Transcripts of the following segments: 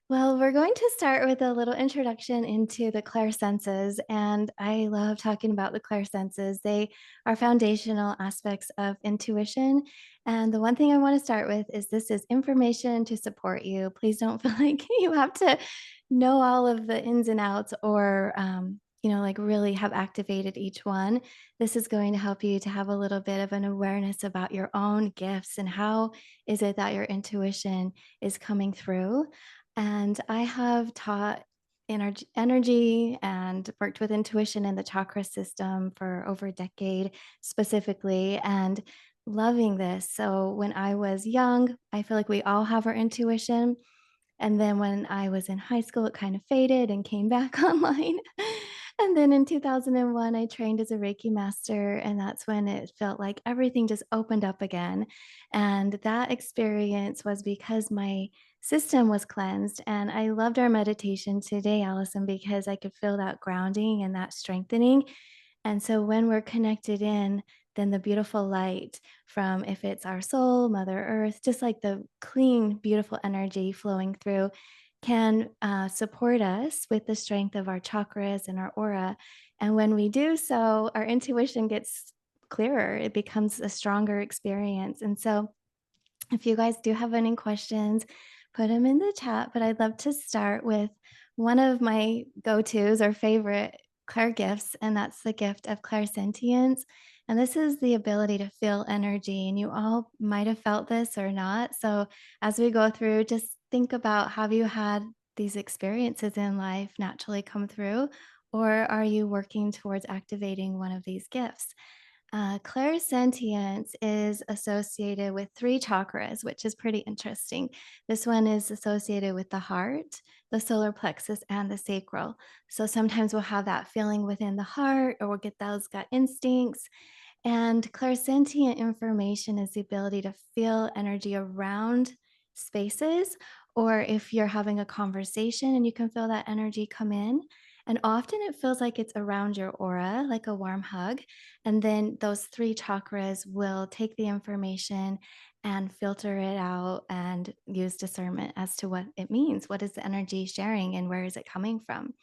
Well, we're going to start with a little introduction into the clairsenses, and I love talking about the clairsenses. They are foundational aspects of intuition. And the one thing I want to start with is this is information to support you. Please don't feel like you have to know all of the ins and outs or, like really have activated each one. This is going to help you to have a little bit of an awareness about your own gifts and how is it that your intuition is coming through. And I have taught energy and worked with intuition in the chakra system for over a decade specifically, and loving this. So when I was young, I feel like we all have our intuition. And then when I was in high school, it kind of faded and came back online. And then in 2001, I trained as a Reiki master, and that's when it felt like everything just opened up again. And that experience was because my system was cleansed. And I loved our meditation today, Allison, because I could feel that grounding and that strengthening. And so when we're connected in, then the beautiful light from if it's our soul, Mother Earth, just like the clean, beautiful energy flowing through can support us with the strength of our chakras and our aura. And when we do so, our intuition gets clearer. It becomes a stronger experience. And so if you guys do have any questions, put them in the chat. But I'd love to start with one of my go tos or favorite Claire gifts, and that's the gift of Clairsentience. And this is the ability to feel energy. And you all might have felt this or not. So as we go through, just think about, have you had these experiences in life naturally come through? Or are you working towards activating one of these gifts? Clairsentience is associated with three chakras, which is pretty interesting. This one is associated with the heart, the solar plexus, and the sacral. So sometimes we'll have that feeling within the heart, or we'll get those gut instincts. And clairsentient information is the ability to feel energy around spaces, or if you're having a conversation and you can feel that energy come in. And often it feels like it's around your aura, like a warm hug. And then those three chakras will take the information and filter it out and use discernment as to what it means. What is the energy sharing and where is it coming from?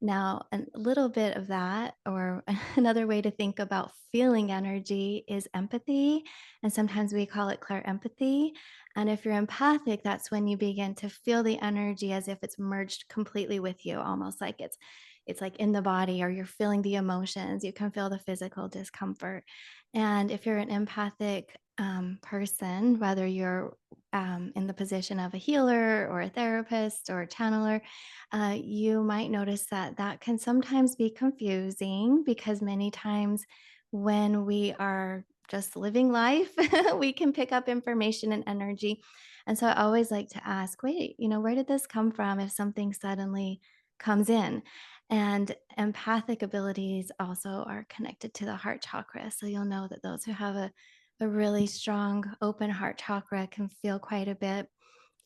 Now, a little bit of that, or another way to think about feeling energy is empathy. And sometimes we call it clair empathy. And if you're empathic, that's when you begin to feel the energy as if it's merged completely with you, almost like it's like in the body, or you're feeling the emotions. You can feel the physical discomfort. And if you're an empathic person, whether you're in the position of a healer or a therapist or a channeler, you might notice that that can sometimes be confusing because many times when we are just living life, we can pick up information and energy. And so I always like to ask, wait, where did this come from if something suddenly comes in? And empathic abilities also are connected to the heart chakra. So you'll know that those who have a really strong open heart chakra can feel quite a bit.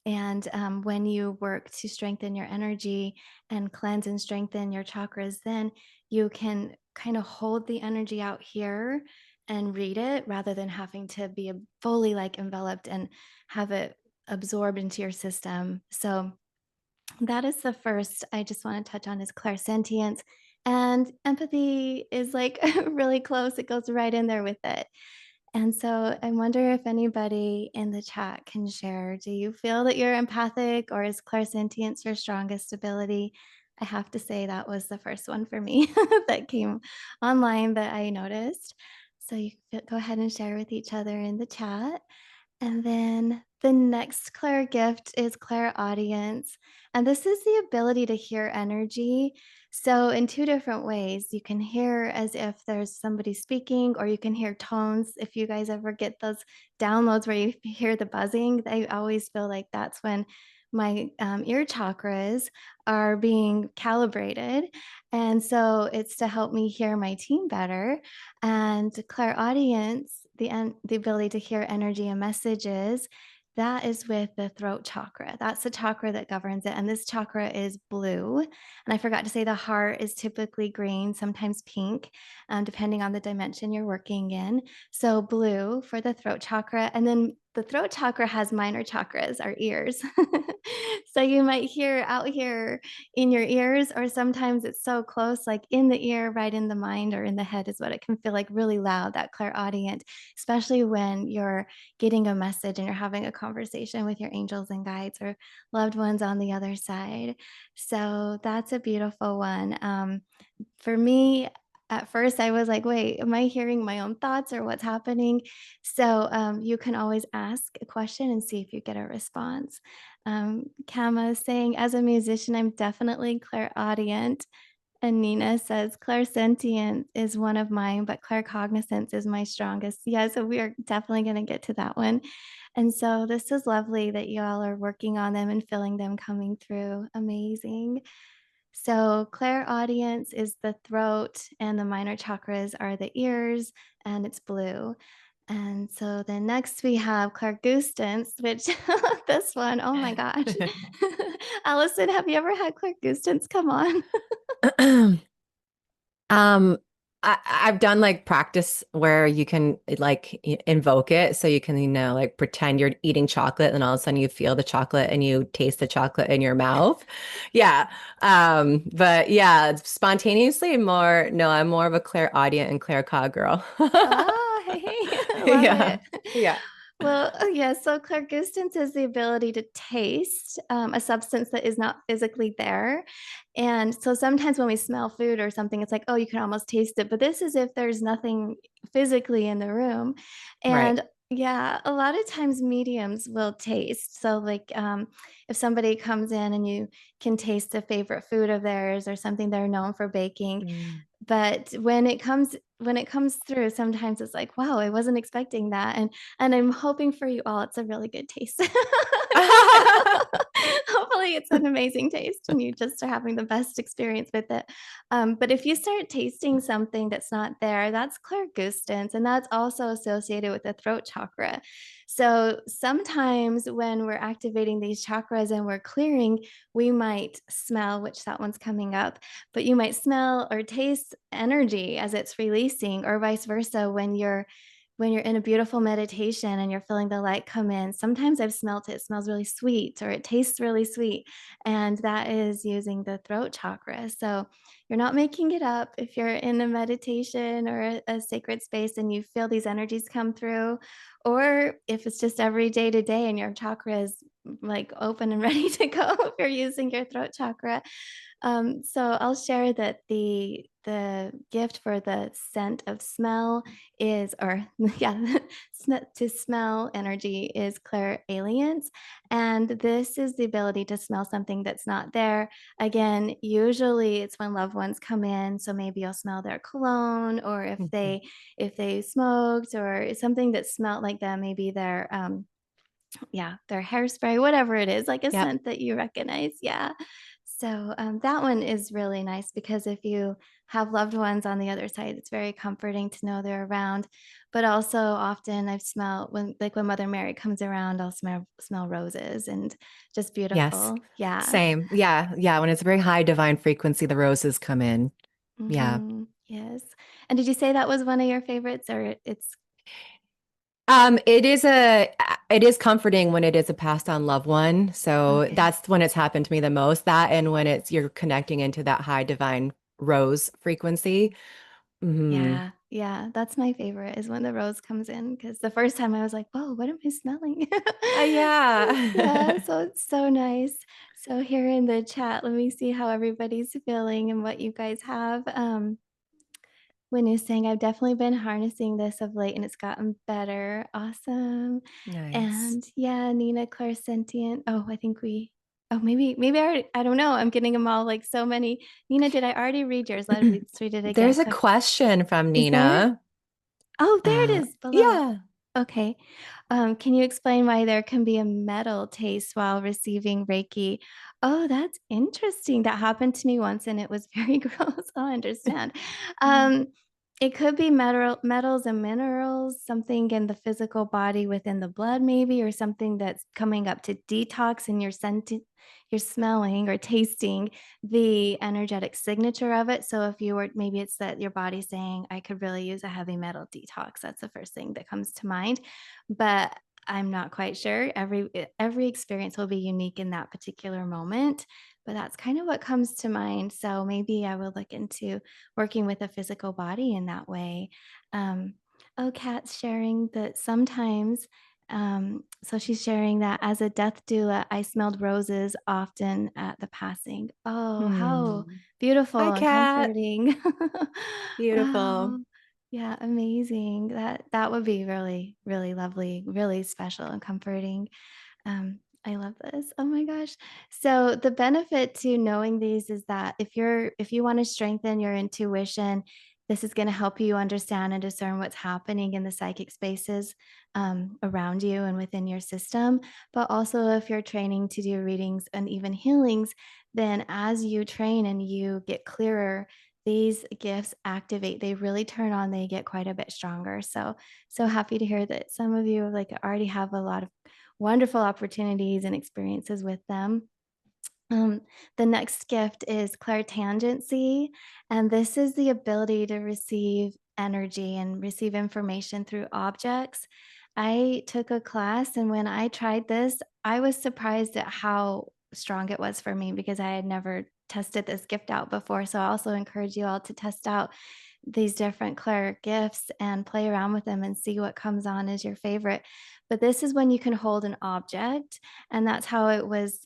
And when you work to strengthen your energy and cleanse and strengthen your chakras, then you can kind of hold the energy out here and read it rather than having to be fully like enveloped and have it absorbed into your system. So that is the first I just want to touch on is clairsentience. And empathy is like really close. It goes right in there with it. And so I wonder if anybody in the chat can share. Do you feel that you're empathic, or is clairsentience your strongest ability? I have to say that was the first one for me that came online that I noticed. So you can go ahead and share with each other in the chat. And then the next Claire gift is Clairaudience. And this is the ability to hear energy. So, in two different ways, you can hear as if there's somebody speaking, or you can hear tones. If you guys ever get those downloads where you hear the buzzing, I always feel like that's when my ear chakras are being calibrated. And so, it's to help me hear my team better. And clairaudience, the ability to hear energy and messages, that is with the throat chakra. That's the chakra that governs it. And this chakra is blue. And I forgot to say the heart is typically green, sometimes pink, depending on the dimension you're working in. So blue for the throat chakra. And then the throat chakra has minor chakras, our ears. So you might hear out here in your ears, or sometimes it's so close, like in the ear, right in the mind or in the head is what it can feel like really loud, that clairaudient, especially when you're getting a message and you're having a conversation with your angels and guides or loved ones on the other side. So that's a beautiful one. For me, at first, I was like, wait, am I hearing my own thoughts or what's happening? So you can always ask a question and see if you get a response. Kama is saying, as a musician, I'm definitely clairaudient. And Nina says, Clairsentience is one of mine, but Claircognizance is my strongest. Yeah, so we are definitely going to get to that one. And so this is lovely that you all are working on them and feeling them coming through. Amazing. So, clairaudience is the throat, and the minor chakras are the ears, and it's blue. And so then next we have Clairgustance, which this one, oh my gosh. Allison, have you ever had Clairgustance? Come on. Um, I've done like practice where you can like invoke it. So you can, like pretend you're eating chocolate and all of a sudden you feel the chocolate and you taste the chocolate in your mouth. Yeah. But yeah, spontaneously more, no, I'm more of a clairaudient and claircog girl. Oh, hey, hey, love Yeah. it. Yeah. Well, yeah, so clairgustance is the ability to taste a substance that is not physically there. And so sometimes when we smell food or something, it's like, oh, you can almost taste it. But this is if there's nothing physically in the room. Right. And yeah, a lot of times mediums will taste. So, like, if somebody comes in and you can taste a favorite food of theirs or something they're known for baking, Mm. but when it comes through, sometimes it's like, wow, I wasn't expecting that, and I'm hoping for you all it's a really good taste. Hopefully it's an amazing taste and you just are having the best experience with it. But if you start tasting something that's not there, that's clairgustance, and that's also associated with the throat chakra. So sometimes when we're activating these chakras and we're clearing, we might smell, which that one's coming up, but you might smell or taste energy as it's releasing, or vice versa when you're in a beautiful meditation and you're feeling the light come in. Sometimes I've smelt it, it smells really sweet or it tastes really sweet, and that is using the throat chakra. So you're not making it up if you're in a meditation or a sacred space and you feel these energies come through, or if it's just every day to day and your chakra is like open and ready to go if you're using your throat chakra. So I'll share that the gift for the scent of smell is, or yeah, to smell energy is clairalience, and this is the ability to smell something that's not there. Again, usually it's when loved ones come in, so maybe you'll smell their cologne, or if Mhm. they smoked or something that smelled like them, maybe their yeah, their hairspray, whatever it is, like a Yep. scent that you recognize. Yeah. So that one is really nice because if you have loved ones on the other side, it's very comforting to know they're around. But also, often I've smelled when Mother Mary comes around, I'll smell roses and just Yes. beautiful. Yeah. Same. Yeah. Yeah. When it's a very high divine frequency, the roses come in. Yeah. Yes. And did you say that was one of your favorites, or it's It is comforting when it is a passed on loved one. So okay? that's when it's happened to me the most. That and when it's you're connecting into that high divine rose frequency. Hmm. Yeah, yeah, that's my favorite is when the rose comes in, because the first time I was like, "Whoa, what am I smelling?" Yeah, Yeah. so it's so nice. So here in the chat, let me see how everybody's feeling and what you guys have. When you're saying, "I've definitely been harnessing this of late and it's gotten better." Awesome. Nice. And yeah, Nina Clairsentient. Oh, I think oh, maybe I don't know. I'm getting them all like so many. Nina, did I already read yours? Let's read it again. There's a question from Is there? Nina. Oh, there it is below. Yeah. Okay. Can you explain why there can be a metal taste while receiving Reiki? Oh, that's interesting. That happened to me once and it was very gross. I understand. Um, it could be metals and minerals, something in the physical body within the blood, maybe, or something that's coming up to detox and you're smelling or tasting the energetic signature of it. So if you were, maybe it's that your body's saying, I could really use a heavy metal detox. That's the first thing that comes to mind. But I'm not quite sure. Every experience will be unique in that particular moment, but that's kind of what comes to mind. So maybe I will look into working with a physical body in that way. Um, oh, Kat's sharing that sometimes. So she's sharing that as a death doula, I smelled roses often at the passing. Oh, how Hmm. Hi, beautiful and Kat. comforting. Beautiful. Wow. Yeah, amazing. That would be really, really lovely, really special and comforting. I love this. Oh my gosh. So the benefit to knowing these is that if you want to strengthen your intuition, this is going to help you understand and discern what's happening in the psychic spaces around you and within your system. But also, if you're training to do readings and even healings, then as you train and you get clearer, these gifts activate. They really turn on. They get quite a bit stronger. So happy to hear that some of you like already have a lot of wonderful opportunities and experiences with them. Um, the next gift is Clairtangency, and this is the ability to receive energy and receive information through objects. I took a class, and when I tried this, I was surprised at how strong it was for me because I had never tested this gift out before. So I also encourage you all to test out these different Clair gifts and play around with them and see what comes on as your favorite. But this is when you can hold an object, and that's how it was.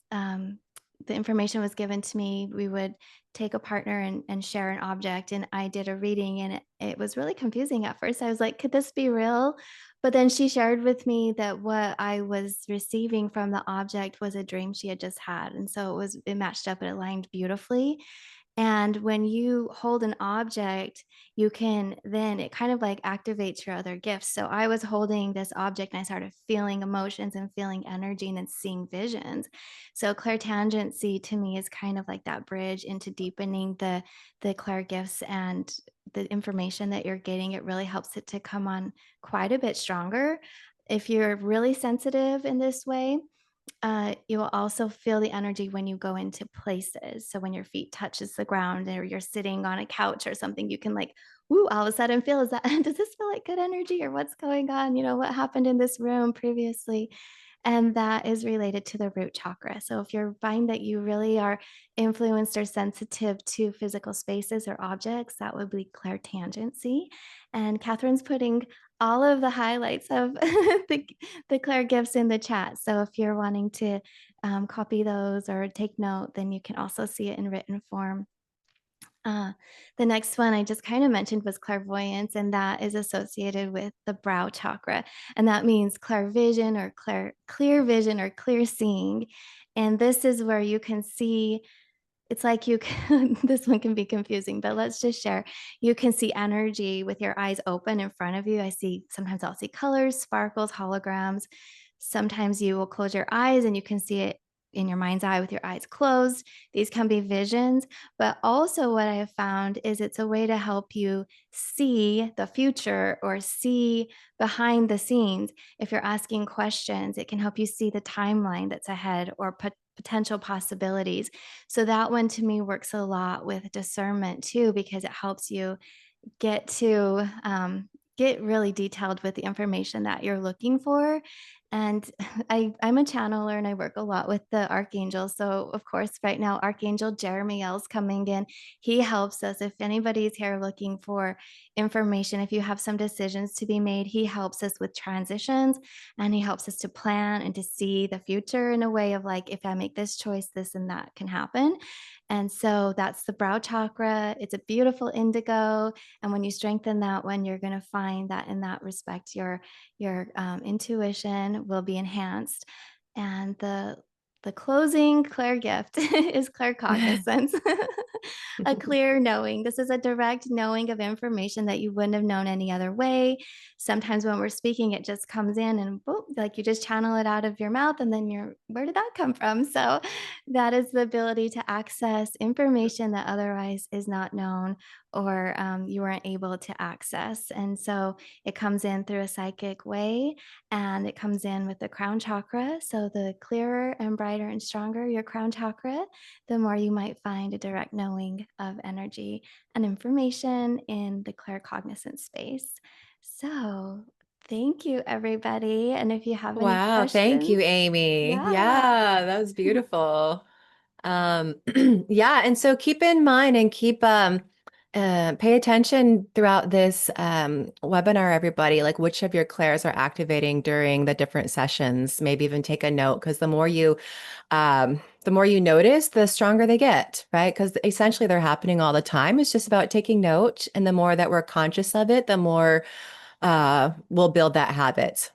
The information was given to me. We would take a partner and share an object. And I did a reading, and it was really confusing at first. I was like, could this be real? But then she shared with me that what I was receiving from the object was a dream she had just had. And so it matched up, it aligned beautifully. And when you hold an object, you can then, it kind of like activates your other gifts. So I was holding this object and I started feeling emotions and feeling energy and then seeing visions. So clairtangency to me is kind of like that bridge into deepening the clair gifts and the information that you're getting. It really helps it to come on quite a bit stronger. If you're really sensitive in this way, you will also feel the energy when you go into places. So when your feet touches the ground or you're sitting on a couch or something, you can like, woo, all of a sudden feel, is that, does this feel like good energy or what's going on? You know, what happened in this room previously? And that is related to the root chakra. So if you find that you really are influenced or sensitive to physical spaces or objects, that would be clairtangency. And Catherine's putting all of the highlights of the Claire gifts in the chat. So if you're wanting to copy those or take note, then you can also see it in written form. Uh, the next one I just kind of mentioned was clairvoyance, and that is associated with the brow chakra. And that means clear vision or clear vision or clear seeing. And this is where you can see, it's like you can, this one can be confusing, but let's just share. You can see energy with your eyes open in front of you. Sometimes I'll see colors, sparkles, holograms. Sometimes you will close your eyes and you can see it in your mind's eye with your eyes closed. These can be visions, but also what I have found is it's a way to help you see the future or see behind the scenes. If you're asking questions, it can help you see the timeline that's ahead or potential possibilities. So that one to me works a lot with discernment too, because it helps you get to get really detailed with the information that you're looking for. And I'm a channeler and I work a lot with the archangels. So of course, right now, Archangel Jeremiel's coming in. He helps us. If anybody's here looking for information, if you have some decisions to be made, he helps us with transitions and he helps us to plan and to see the future in a way of like, if I make this choice, this and that can happen. And so that's the brow chakra. It's a beautiful indigo. And when you strengthen that one, you're going to find that in that respect, your intuition will be enhanced. And the closing Claire gift is claircognizance, a clear knowing. This is a direct knowing of information that you wouldn't have known any other way. Sometimes when we're speaking, it just comes in and boom, like you just channel it out of your mouth, and then where did that come from? So that is the ability to access information that otherwise is not known or you weren't able to access. And so it comes in through a psychic way and it comes in with the crown chakra. So the clearer and brighter and stronger your crown chakra, the more you might find a direct knowing of energy and information in the claircognizance space. So Thank you, everybody. And if you have any Wow, thank you, questions, Amy. yeah. Yeah, that was beautiful. Um, yeah, and so keep in mind and keep pay attention throughout this webinar, everybody, like which of your clairs are activating during the different sessions. Maybe even take a note because the more you notice, the stronger they get, right? Because essentially they're happening all the time. It's just about taking note, and the more that we're conscious of it, the more we'll build that habit.